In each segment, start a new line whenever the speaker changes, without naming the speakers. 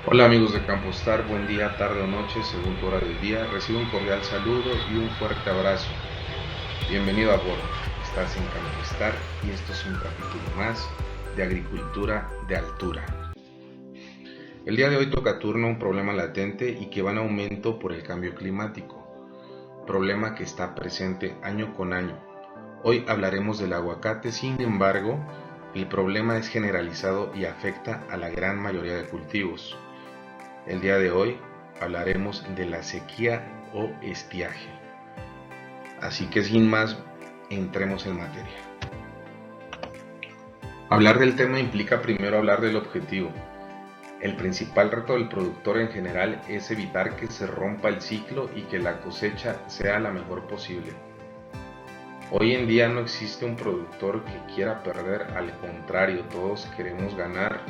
Hola amigos de Campostar, buen día, tarde o noche, según tu hora del día. Recibe un cordial saludo y un fuerte abrazo. Bienvenido a bordo. Estás en Campostar y esto es un capítulo más de agricultura de altura. El día de hoy toca turno un problema latente y que va en aumento por el cambio climático, problema que está presente año con año. Hoy hablaremos del aguacate, sin embargo, el problema es generalizado y afecta a la gran mayoría de cultivos. El día de hoy hablaremos de la sequía o estiaje. Así que sin más, entremos en materia. Hablar del tema implica primero hablar del objetivo. El principal reto del productor en general es evitar que se rompa el ciclo y que la cosecha sea la mejor posible. Hoy en día no existe un productor que quiera perder, al contrario, todos queremos ganar.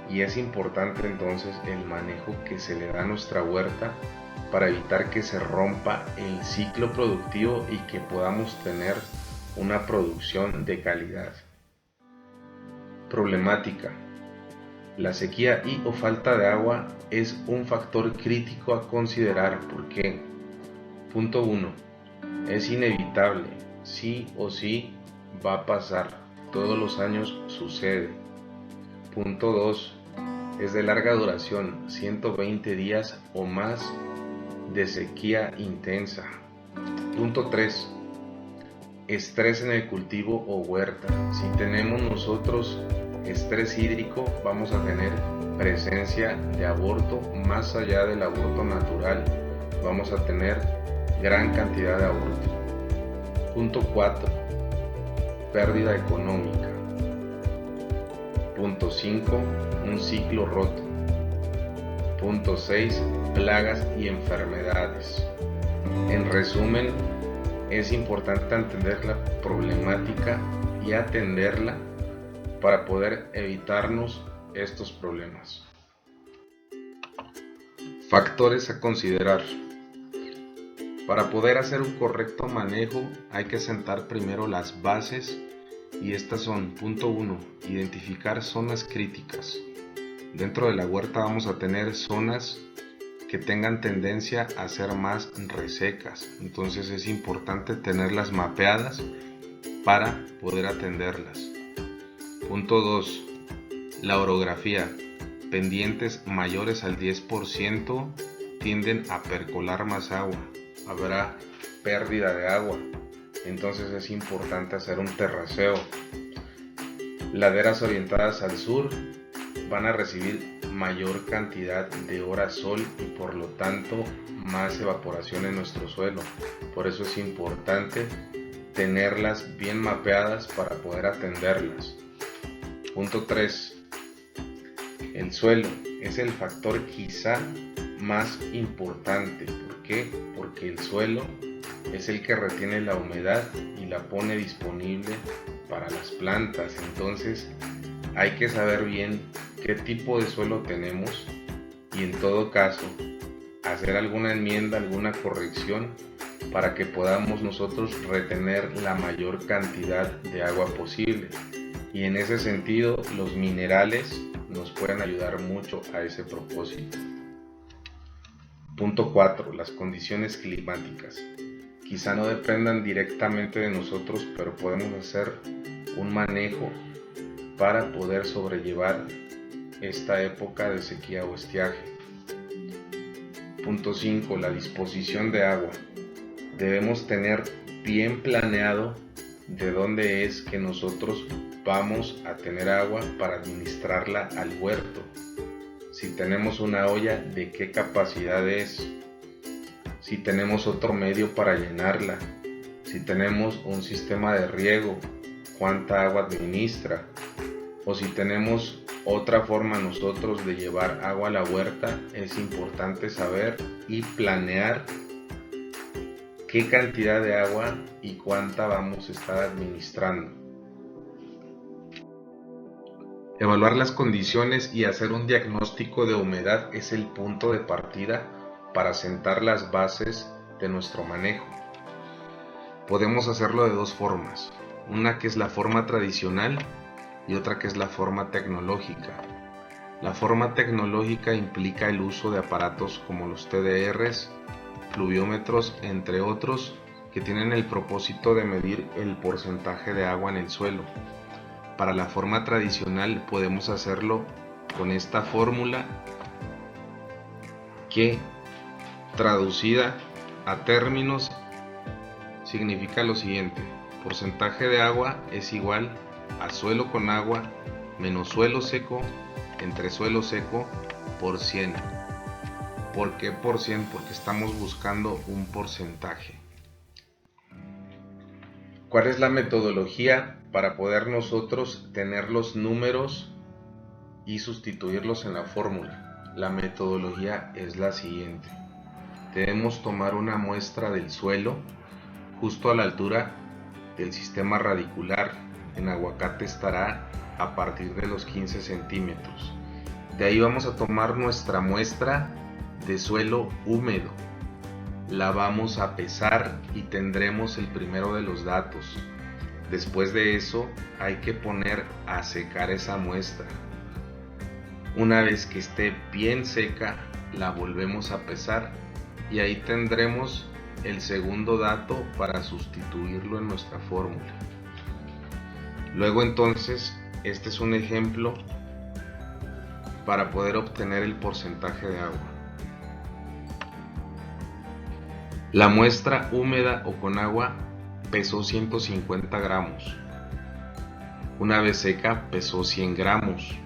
Y es importante entonces el manejo que se le da a nuestra huerta para evitar que se rompa el ciclo productivo y que podamos tener una producción de calidad. Problemática. La sequía y o falta de agua es un factor crítico a considerar porque, punto 1, es inevitable, sí o sí va a pasar, todos los años sucede. Punto 2, es de larga duración, 120 días o más de sequía intensa. Punto 3, estrés en el cultivo o huerta. Si tenemos nosotros estrés hídrico, vamos a tener presencia de aborto más allá del aborto natural. Vamos a tener gran cantidad de aborto. Punto 4, pérdida económica. Punto 5, un ciclo roto. Punto 6, plagas y enfermedades. En resumen, es importante entender la problemática y atenderla para poder evitarnos estos problemas. Factores a considerar. Para poder hacer un correcto manejo hay que sentar primero las bases y estas son: punto 1, identificar zonas críticas. Dentro de la huerta vamos a tener zonas que tengan tendencia a ser más resecas, entonces es importante tenerlas mapeadas para poder atenderlas. Punto 2, la orografía. Pendientes mayores al 10% tienden a percolar más agua, habrá pérdida de agua, entonces es importante hacer un terraceo. Laderas orientadas al sur van a recibir mayor cantidad de horas sol y por lo tanto más evaporación en nuestro suelo. Por eso es importante tenerlas bien mapeadas para poder atenderlas. Punto 3. El suelo es el factor quizá más importante. ¿Por qué? Porque el suelo es el que retiene la humedad y la pone disponible para las plantas. Entonces hay que saber bien qué tipo de suelo tenemos y en todo caso hacer alguna enmienda, alguna corrección para que podamos nosotros retener la mayor cantidad de agua posible. Y en ese sentido los minerales nos pueden ayudar mucho a ese propósito. Punto 4. Las condiciones climáticas. Quizá no dependan directamente de nosotros, pero podemos hacer un manejo para poder sobrellevar esta época de sequía o estiaje. Punto 5. La disposición de agua. Debemos tener bien planeado de dónde es que nosotros vamos a tener agua para administrarla al huerto. Si tenemos una olla, ¿de qué capacidad es? Si tenemos otro medio para llenarla. Si tenemos un sistema de riego, ¿cuánta agua administra? O si tenemos otra forma nosotros de llevar agua a la huerta, es importante saber y planear qué cantidad de agua y cuánta vamos a estar administrando. Evaluar las condiciones y hacer un diagnóstico de humedad es el punto de partida para sentar las bases de nuestro manejo. Podemos hacerlo de dos formas, una que es la forma tradicional y otra que es la forma tecnológica. La forma tecnológica implica el uso de aparatos como los TDRs, pluviómetros, entre otros, que tienen el propósito de medir el porcentaje de agua en el suelo. Para la forma tradicional podemos hacerlo con esta fórmula que, traducida a términos, significa lo siguiente: porcentaje de agua es igual a suelo con agua menos suelo seco entre suelo seco por 100. ¿Por qué por 100? Porque estamos buscando un porcentaje. ¿Cuál es la metodología para poder nosotros tener los números y sustituirlos en la fórmula? La metodología es la siguiente. Debemos tomar una muestra del suelo justo a la altura del sistema radicular. En aguacate estará a partir de los 15 centímetros. De ahí vamos a tomar nuestra muestra de suelo húmedo. La vamos a pesar y tendremos el primero de los datos. Después de eso hay que poner a secar esa muestra. Una vez que esté bien seca, la volvemos a pesar y ahí tendremos el segundo dato para sustituirlo en nuestra fórmula. Luego entonces, este es un ejemplo para poder obtener el porcentaje de agua. La muestra húmeda o con agua pesó 150 gramos. Una vez seca pesó 100 gramos.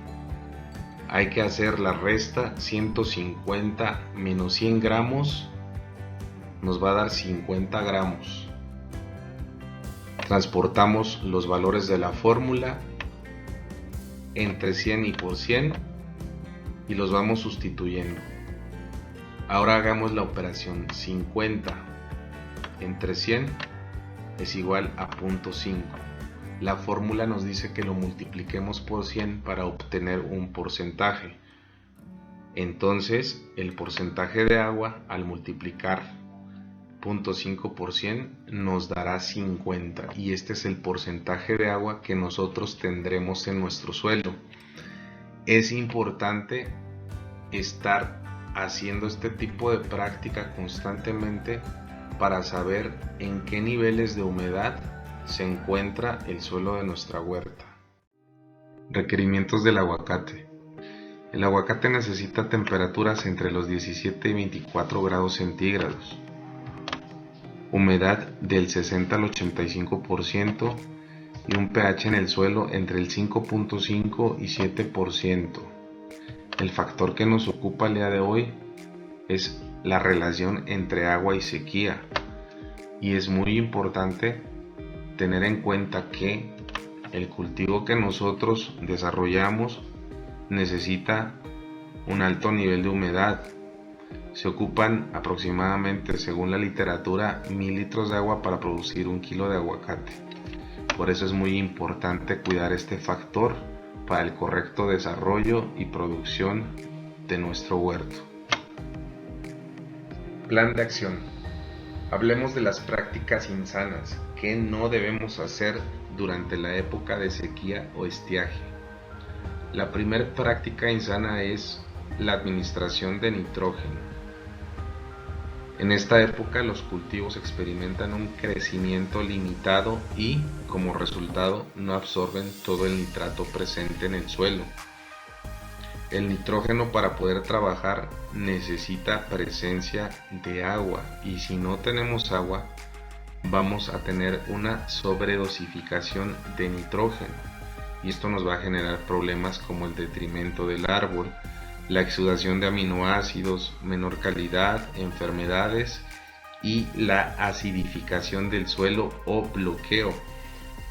Hay que hacer la resta. 150 menos 100 gramos nos va a dar 50 gramos. Transportamos los valores de la fórmula entre 100 y por 100 y los vamos sustituyendo. Ahora hagamos la operación. 50 entre 100 es igual a 0.5. La fórmula nos dice que lo multipliquemos por 100 para obtener un porcentaje. Entonces, el porcentaje de agua al multiplicar 0.5 por 100 nos dará 50. Y este es el porcentaje de agua que nosotros tendremos en nuestro suelo. Es importante estar haciendo este tipo de práctica constantemente para saber en qué niveles de humedad se encuentra el suelo de nuestra huerta. Requerimientos del aguacate. El aguacate necesita temperaturas entre los 17 y 24 grados centígrados, humedad del 60 al 85% y un pH en el suelo entre el 5.5 y 7%. El factor que nos ocupa el día de hoy es la relación entre agua y sequía, y es muy importante tener en cuenta que el cultivo que nosotros desarrollamos necesita un alto nivel de humedad. Se ocupan aproximadamente, según la literatura, 1000 litros de agua para producir 1 kilo de aguacate. Por eso es muy importante cuidar este factor para el correcto desarrollo y producción de nuestro huerto. Plan de acción. Hablemos de las prácticas insanas que no debemos hacer durante la época de sequía o estiaje. La primera práctica insana es la administración de nitrógeno. En esta época los cultivos experimentan un crecimiento limitado y, como resultado, no absorben todo el nitrato presente en el suelo. El nitrógeno, para poder trabajar, necesita presencia de agua, y si no tenemos agua vamos a tener una sobredosificación de nitrógeno, y esto nos va a generar problemas como el detrimento del árbol, la exudación de aminoácidos, menor calidad, enfermedades y la acidificación del suelo o bloqueo,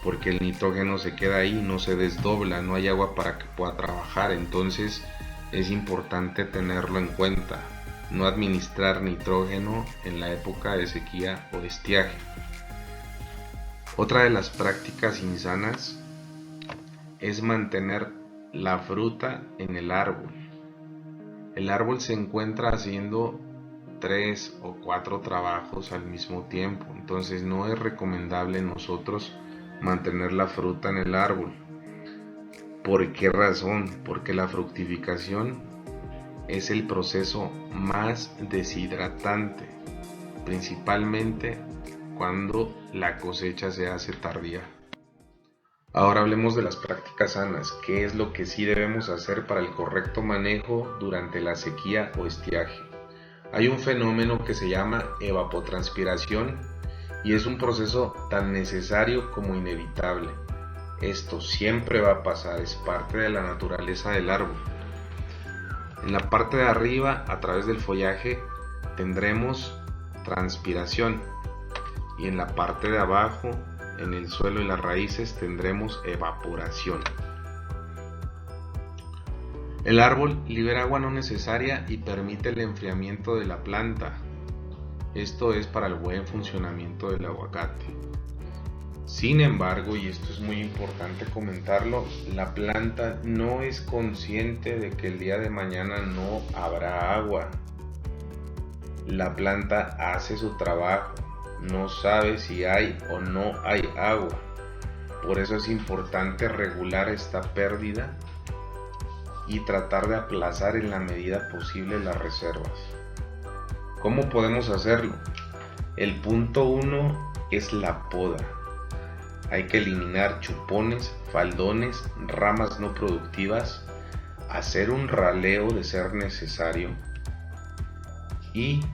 porque el nitrógeno se queda ahí, no se desdobla, no hay agua para que pueda trabajar. Entonces es importante tenerlo en cuenta, no administrar nitrógeno en la época de sequía o estiaje. Otra de las prácticas insanas es mantener la fruta en el árbol. El árbol se encuentra haciendo 3 o 4 trabajos al mismo tiempo, entonces no es recomendable nosotros mantener la fruta en el árbol. ¿Por qué razón? Porque la fructificación es el proceso más deshidratante, principalmente cuando la cosecha se hace tardía. Ahora hablemos de las prácticas sanas. ¿Qué es lo que sí debemos hacer para el correcto manejo durante la sequía o estiaje? Hay un fenómeno que se llama evapotranspiración y es un proceso tan necesario como inevitable. Esto siempre va a pasar, es parte de la naturaleza del árbol. En la parte de arriba, a través del follaje, tendremos transpiración y en la parte de abajo, en el suelo y las raíces, tendremos evaporación. El árbol libera agua no necesaria y permite el enfriamiento de la planta. Esto es para el buen funcionamiento del aguacate. Sin embargo, y esto es muy importante comentarlo, la planta no es consciente de que el día de mañana no habrá agua. La planta hace su trabajo, no sabe si hay o no hay agua. Por eso es importante regular esta pérdida y tratar de aplazar en la medida posible las reservas. ¿Cómo podemos hacerlo? El punto 1 es la poda. Hay que eliminar chupones, faldones, ramas no productivas, hacer un raleo de ser necesario y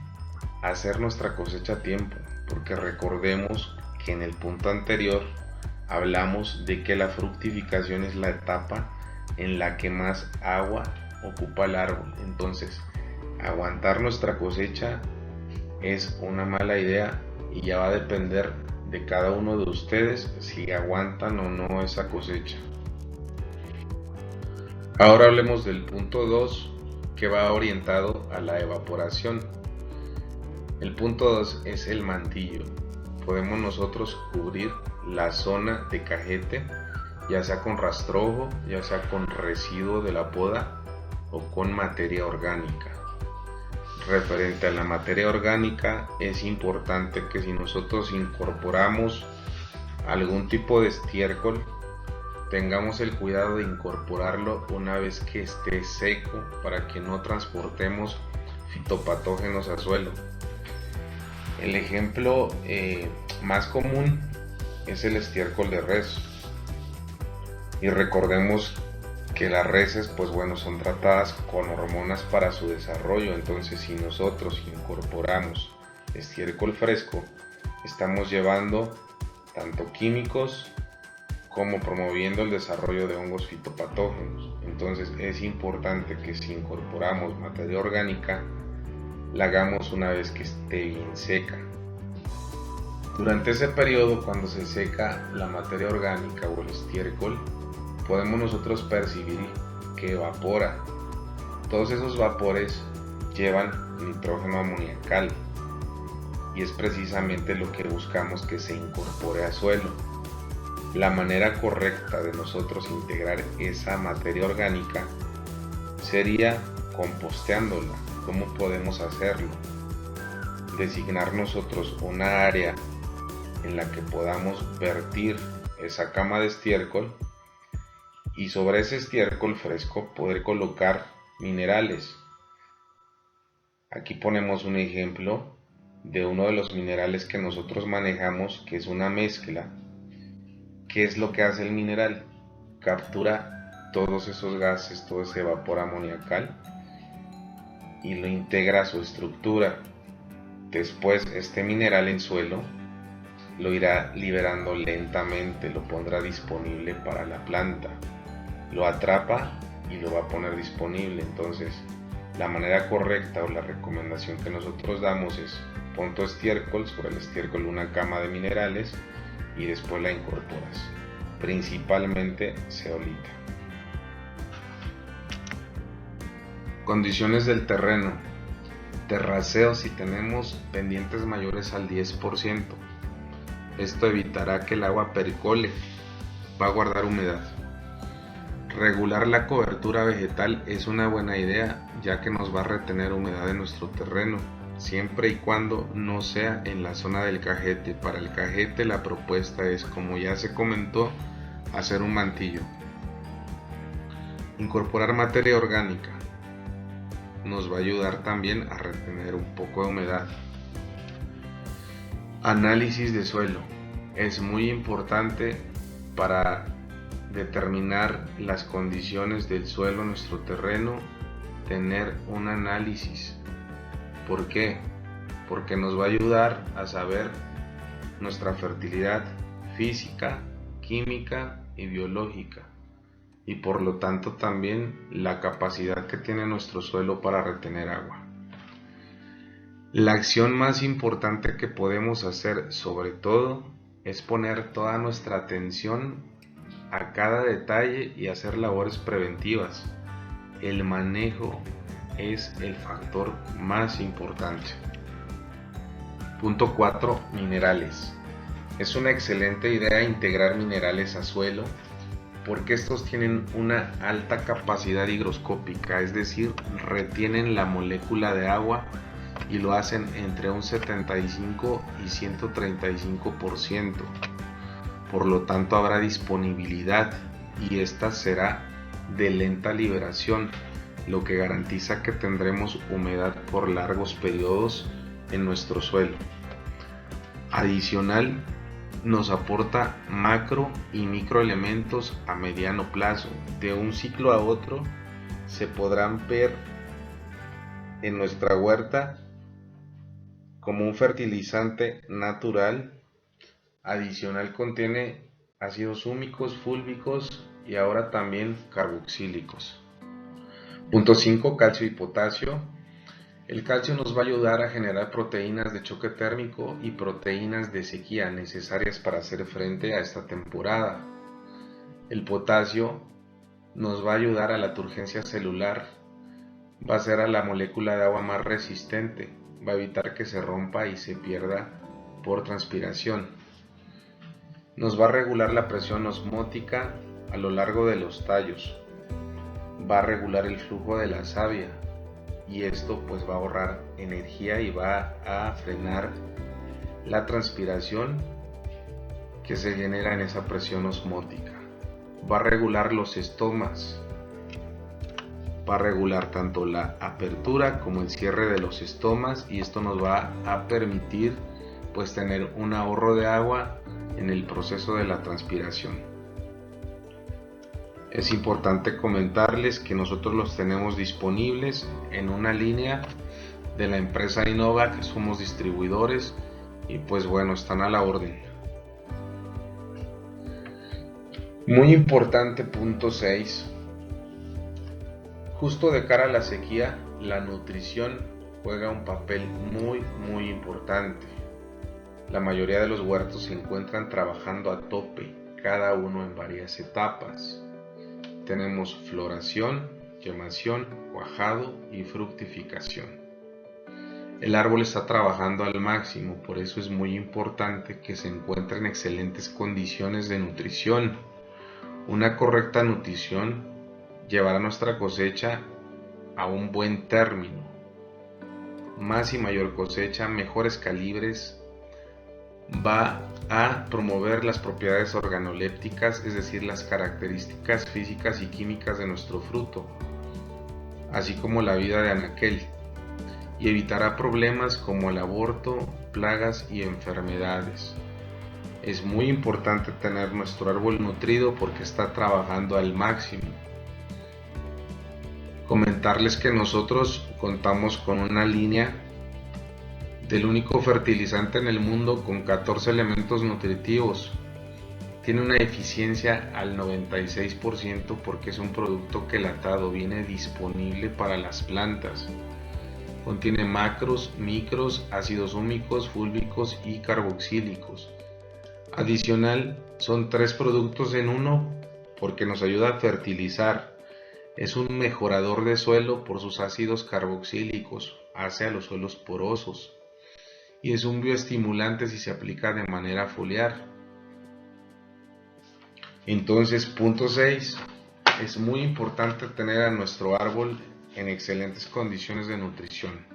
hacer nuestra cosecha a tiempo, porque recordemos que en el punto anterior hablamos de que la fructificación es la etapa en la que más agua ocupa el árbol. Entonces, aguantar nuestra cosecha es una mala idea y ya va a depender de cada uno de ustedes si aguantan o no esa cosecha. Ahora hablemos del punto 2, que va orientado a la evaporación. El punto 2 es el mantillo. Podemos nosotros cubrir la zona de cajete, ya sea con rastrojo, ya sea con residuo de la poda o con materia orgánica. Referente a la materia orgánica, es importante que si nosotros incorporamos algún tipo de estiércol, tengamos el cuidado de incorporarlo una vez que esté seco para que no transportemos fitopatógenos al suelo. El ejemplo más común es el estiércol de res. Y recordemos que las reses, pues bueno, son tratadas con hormonas para su desarrollo. Entonces, si nosotros incorporamos estiércol fresco, estamos llevando tanto químicos como promoviendo el desarrollo de hongos fitopatógenos. Entonces, es importante que si incorporamos materia orgánica, la hagamos una vez que esté bien seca. Durante ese periodo, cuando se seca la materia orgánica o el estiércol, podemos nosotros percibir que evapora. Todos esos vapores llevan nitrógeno amoniacal y es precisamente lo que buscamos que se incorpore al suelo. La manera correcta de nosotros integrar esa materia orgánica sería composteándola. ¿Cómo podemos hacerlo? Designar nosotros una área en la que podamos vertir esa cama de estiércol y sobre ese estiércol fresco poder colocar minerales. Aquí ponemos un ejemplo de uno de los minerales que nosotros manejamos, que es una mezcla. ¿Qué es lo que hace el mineral? Captura todos esos gases, todo ese vapor amoniacal y lo integra a su estructura. Después este mineral en suelo lo irá liberando lentamente, lo pondrá disponible para la planta, lo atrapa y lo va a poner disponible. Entonces la manera correcta o la recomendación que nosotros damos es: pon tu estiércol, sobre el estiércol una cama de minerales y después la incorporas, principalmente zeolita. Condiciones del terreno. Terraceo si tenemos pendientes mayores al 10%. Esto evitará que el agua percole, va a guardar humedad. Regular la cobertura vegetal es una buena idea, ya que nos va a retener humedad en nuestro terreno, siempre y cuando no sea en la zona del cajete. Para el cajete la propuesta es, como ya se comentó, hacer un mantillo. Incorporar materia orgánica nos va a ayudar también a retener un poco de humedad. Análisis de suelo. Es muy importante para determinar las condiciones del suelo en nuestro terreno, tener un análisis. ¿Por qué? Porque nos va a ayudar a saber nuestra fertilidad física, química y biológica, y por lo tanto también la capacidad que tiene nuestro suelo para retener agua. La acción más importante que podemos hacer, sobre todo, es poner toda nuestra atención a cada detalle y hacer labores preventivas. El manejo es el factor más importante. Punto 4. Minerales. Es una excelente idea integrar minerales a suelo porque estos tienen una alta capacidad higroscópica, es decir, retienen la molécula de agua y lo hacen entre un 75 y 135%. Por lo tanto habrá disponibilidad y esta será de lenta liberación, lo que garantiza que tendremos humedad por largos periodos en nuestro suelo. Adicional, nos aporta macro y microelementos a mediano plazo. De un ciclo a otro se podrán ver en nuestra huerta como un fertilizante natural. Adicional contiene ácidos húmicos, fúlvicos y ahora también carboxílicos. Punto 5. Calcio y potasio. El calcio nos va a ayudar a generar proteínas de choque térmico y proteínas de sequía necesarias para hacer frente a esta temporada. El potasio nos va a ayudar a la turgencia celular, va a hacer a la molécula de agua más resistente, va a evitar que se rompa y se pierda por transpiración. Nos va a regular la presión osmótica a lo largo de los tallos, va a regular el flujo de la savia y esto pues va a ahorrar energía y va a frenar la transpiración que se genera en esa presión osmótica. Va a regular los estomas, va a regular tanto la apertura como el cierre de los estomas y esto nos va a permitir pues tener un ahorro de agua en el proceso de la transpiración. Es importante comentarles que nosotros los tenemos disponibles en una línea de la empresa Innova, que somos distribuidores y pues bueno, están a la orden. Muy importante, punto 6. Justo de cara a la sequía, la nutrición juega un papel muy importante. La mayoría de los huertos se encuentran trabajando a tope, cada uno en varias etapas. Tenemos floración, gemación, cuajado y fructificación. El árbol está trabajando al máximo, por eso es muy importante que se encuentre en excelentes condiciones de nutrición. Una correcta nutrición llevará nuestra cosecha a un buen término. Más y mayor cosecha, mejores calibres, va a promover las propiedades organolépticas, es decir, las características físicas y químicas de nuestro fruto, así como la vida de anaquel, y evitará problemas como el aborto, plagas y enfermedades. Es muy importante tener nuestro árbol nutrido porque está trabajando al máximo. Comentarles que nosotros contamos con una línea del único fertilizante en el mundo con 14 elementos nutritivos. Tiene una eficiencia al 96% porque es un producto quelatado, viene disponible para las plantas. Contiene macros, micros, ácidos húmicos, fúlvicos y carboxílicos. Adicional, son 3 productos en uno porque nos ayuda a fertilizar. Es un mejorador de suelo por sus ácidos carboxílicos, hace a los suelos porosos. Y es un bioestimulante si se aplica de manera foliar. Entonces, punto 6, es muy importante tener a nuestro árbol en excelentes condiciones de nutrición.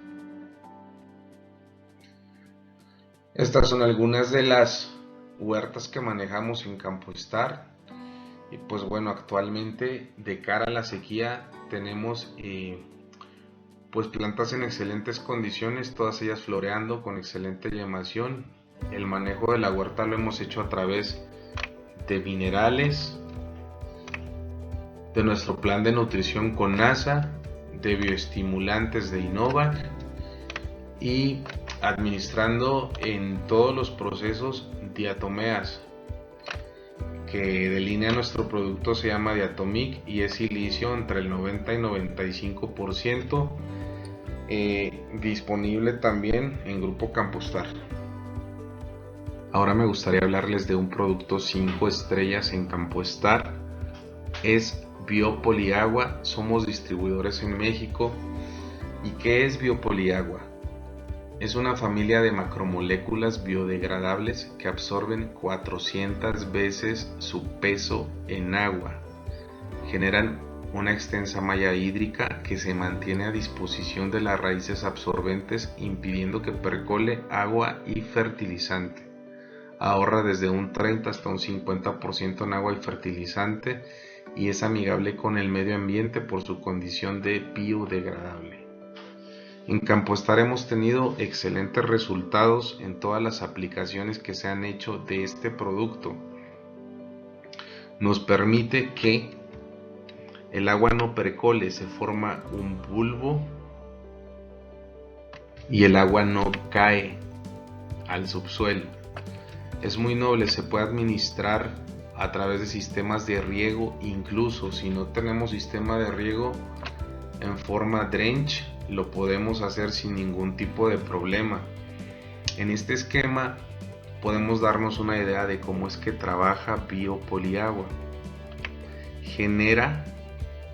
Estas son algunas de las huertas que manejamos en Campo Star Y pues bueno, actualmente de cara a la sequía tenemos pues plantas en excelentes condiciones, todas ellas floreando con excelente yemación. El manejo de la huerta lo hemos hecho a través de minerales, de nuestro plan de nutrición con NASA, de bioestimulantes de Innovac y administrando en todos los procesos diatomeas, que delinea nuestro producto. Se llama Diatomic y es silicio entre el 90 y 95%, disponible también en Grupo Campostar. Ahora me gustaría hablarles de un producto 5 estrellas en Campostar. Es Biopoliagua, somos distribuidores en México. ¿Y qué es Biopoliagua? Es una familia de macromoléculas biodegradables que absorben 400 veces su peso en agua. Generan una extensa malla hídrica que se mantiene a disposición de las raíces absorbentes, impidiendo que percole agua y fertilizante. Ahorra desde un 30 hasta un 50% en agua y fertilizante y es amigable con el medio ambiente por su condición de biodegradable. En Campostar hemos tenido excelentes resultados en todas las aplicaciones que se han hecho de este producto. Nos permite que el agua no percole, se forma un bulbo y el agua no cae al subsuelo. Es muy noble, se puede administrar a través de sistemas de riego, incluso si no tenemos sistema de riego en forma drench, lo podemos hacer sin ningún tipo de problema. En este esquema podemos darnos una idea de cómo es que trabaja Biopoliagua. Genera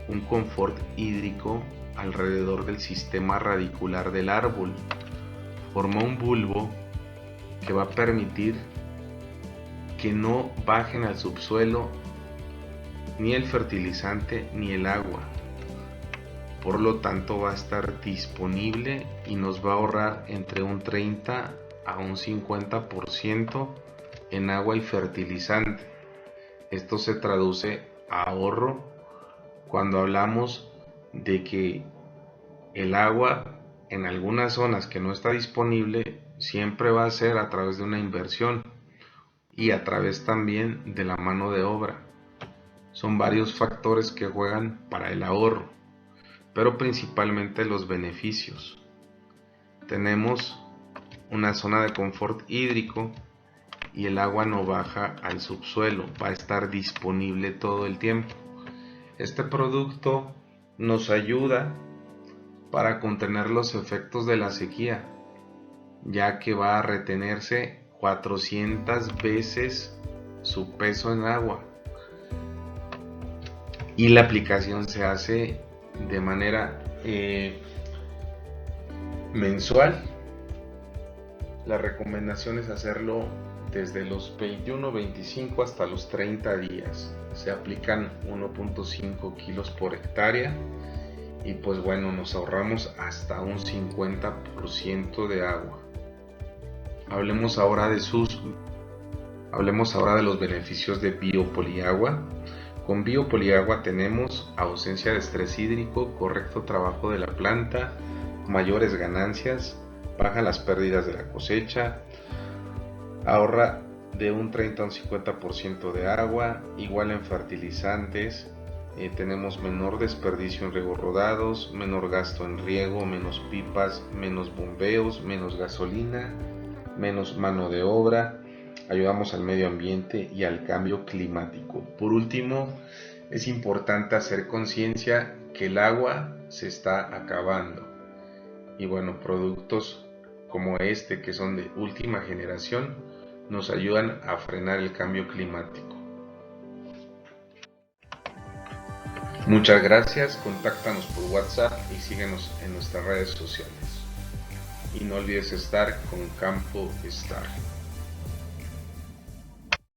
un confort hídrico alrededor del sistema radicular del árbol. Forma un bulbo que va a permitir que no bajen al subsuelo ni el fertilizante ni el agua. Por lo tanto va a estar disponible y nos va a ahorrar entre un 30 a un 50% en agua y fertilizante. Esto se traduce a ahorro cuando hablamos de que el agua en algunas zonas que no está disponible siempre va a ser a través de una inversión y a través también de la mano de obra. Son varios factores que juegan para el ahorro, pero principalmente los beneficios. Tenemos una zona de confort hídrico y el agua no baja al subsuelo, va a estar disponible todo el tiempo. Este producto nos ayuda para contener los efectos de la sequía, ya que va a retenerse 400 veces su peso en agua y la aplicación se hace de manera mensual. La recomendación es hacerlo desde los 21, 25 hasta los 30 días. Se aplican 1.5 kilos por hectárea y pues bueno, nos ahorramos hasta un 50% de agua. Hablemos ahora de los beneficios de Biopoliagua. Con Biopoliagua tenemos ausencia de estrés hídrico, correcto trabajo de la planta, mayores ganancias, baja las pérdidas de la cosecha, ahorra de un 30 a un 50% de agua, igual en fertilizantes, tenemos menor desperdicio en riegos rodados, menor gasto en riego, menos pipas, menos bombeos, menos gasolina, menos mano de obra, ayudamos al medio ambiente y al cambio climático. Por último, es importante hacer conciencia que el agua se está acabando y bueno, productos como este que son de última generación nos ayudan a frenar el cambio climático. Muchas gracias, contáctanos por WhatsApp y síguenos en nuestras redes sociales. Y no olvides estar con Campostar.